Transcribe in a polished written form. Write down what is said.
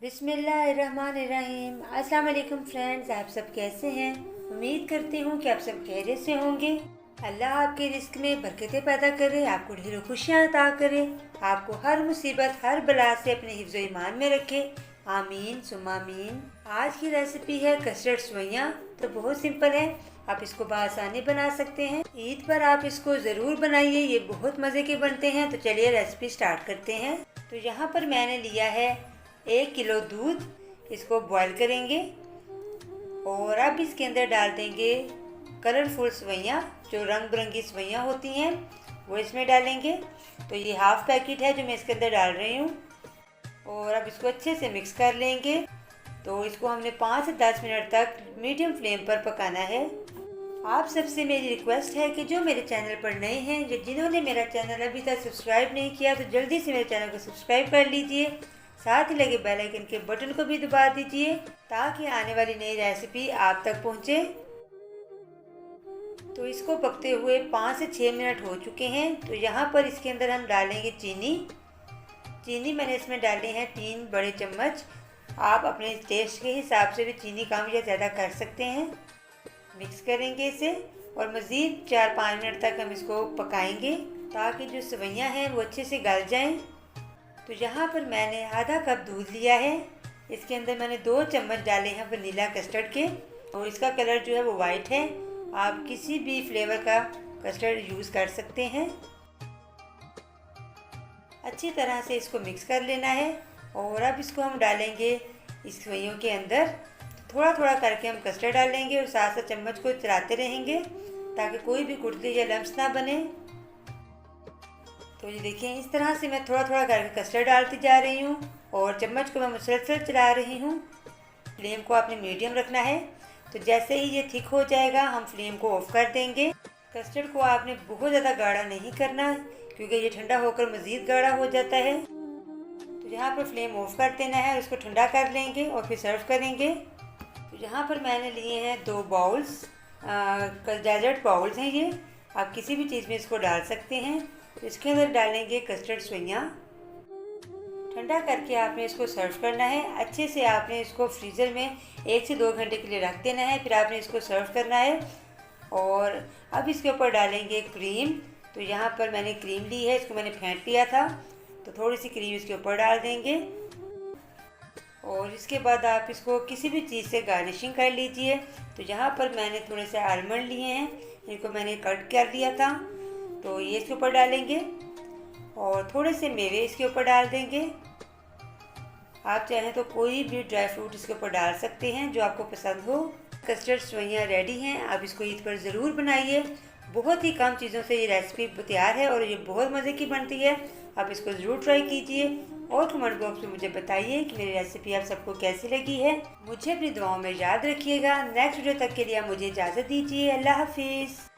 बिस्मिल्लाहिर्रहमानिर्रहीम। अस्सलाम वालेकुम फ्रेंड्स, आप सब कैसे हैं? उम्मीद करती हूँ कि आप सब खैरियत से होंगे। अल्लाह आपके रिस्क में बरकतें पैदा करे, आपको ढेरों खुशियाँ अता करे, आपको हर मुसीबत हर बला से अपने हिफ्ज़ ईमान में रखे। आमीन सुम्मा आमीन। आज की रेसिपी है कस्टर्ड सेवइयाँ। तो बहुत सिंपल है, आप इसको बआसानी बना सकते हैं। ईद पर आप इसको ज़रूर बनाइए, ये बहुत मज़े के बनते हैं। तो चलिए रेसिपी स्टार्ट करते हैं। तो यहाँ पर मैंने लिया है 1 किलो दूध, इसको बॉईल करेंगे और अब इसके अंदर डाल देंगे कलरफुल सेवइयाँ, जो रंग बिरंगी सेवइयाँ होती हैं वो इसमें डालेंगे। तो ये हाफ पैकेट है जो मैं इसके अंदर डाल रही हूँ और अब इसको अच्छे से मिक्स कर लेंगे। तो इसको हमने 5 से 10 मिनट तक मीडियम फ्लेम पर पकाना है। आप सबसे मेरी रिक्वेस्ट है कि जो मेरे चैनल पर नए हैं, जिन्होंने मेरा चैनल अभी तक सब्सक्राइब नहीं किया, तो जल्दी से मेरे चैनल को सब्सक्राइब कर लीजिए। साथ ही लगे बेल आइकन के बटन को भी दबा दीजिए ताकि आने वाली नई रेसिपी आप तक पहुंचे। तो इसको पकते हुए 5 से 6 मिनट हो चुके हैं। तो यहाँ पर इसके अंदर हम डालेंगे चीनी मैंने इसमें डाले हैं 3 बड़े चम्मच। आप अपने टेस्ट के हिसाब से भी चीनी कम या ज़्यादा कर सकते हैं। मिक्स करेंगे इसे और मज़ीद 4-5 मिनट तक हम इसको पकाएंगे ताकि जो सेवइयाँ हैं वो अच्छे से गल जाएं। तो यहाँ पर मैंने आधा कप दूध लिया है, इसके अंदर मैंने 2 चम्मच डाले हैं वनीला कस्टर्ड के और इसका कलर जो है वो वाइट है। आप किसी भी फ्लेवर का कस्टर्ड यूज़ कर सकते हैं। अच्छी तरह से इसको मिक्स कर लेना है और अब इसको हम डालेंगे इस सेवइयों के अंदर। तो थोड़ा थोड़ा करके हम कस्टर्ड डालेंगे और साथ साथ चम्मच को चलाते रहेंगे ताकि कोई भी गुठली या लम्स ना बने। तो ये देखिए, इस तरह से मैं थोड़ा थोड़ा करके कस्टर्ड डालती जा रही हूँ और चम्मच को मैं मुसलसल चला रही हूँ। फ्लेम को आपने मीडियम रखना है। तो जैसे ही ये थिक हो जाएगा हम फ्लेम को ऑफ कर देंगे। कस्टर्ड को आपने बहुत ज़्यादा गाढ़ा नहीं करना क्योंकि ये ठंडा होकर मज़ीद गाढ़ा हो जाता है। तो यहाँ पर फ्लेम ऑफ कर देना है और इसको ठंडा कर लेंगे और फिर सर्व करेंगे। तो यहाँ पर मैंने लिए हैं 2 बाउल्स, डेजर्ट बाउल्स हैं ये, आप किसी भी चीज़ में इसको डाल सकते हैं। तो इसके अंदर डालेंगे कस्टर्ड सेवइयाँ। ठंडा करके आपने इसको सर्व करना है। अच्छे से आपने इसको फ्रीज़र में 1 से 2 घंटे के लिए रख देना है, फिर आपने इसको सर्व करना है। और अब इसके ऊपर डालेंगे क्रीम। तो यहाँ पर मैंने क्रीम ली है, इसको मैंने फेंट लिया था, तो थोड़ी सी क्रीम इसके ऊपर डाल देंगे और इसके बाद आप इसको किसी भी चीज़ से गार्निशिंग कर लीजिए। तो यहाँ पर मैंने थोड़े से आलमंड लिए हैं, इनको मैंने कट कर दिया था, तो ये इसके ऊपर डालेंगे और थोड़े से मेवे इसके ऊपर डाल देंगे। आप चाहें तो कोई भी ड्राई फ्रूट इसके ऊपर डाल सकते हैं जो आपको पसंद हो। कस्टर्ड सेवइयाँ रेडी हैं, आप इसको ईद पर ज़रूर बनाइए। बहुत ही कम चीज़ों से ये रेसिपी तैयार है और ये बहुत मज़े की बनती है। आप इसको ज़रूर ट्राई कीजिए और कमेंट बॉक्स में मुझे बताइए कि मेरी रेसिपी आप सबको कैसी लगी है। मुझे अपनी दुआओं में याद रखिएगा। नेक्स्ट वीडियो तक के लिए मुझे इजाज़त दीजिए। अल्लाह हाफिज़।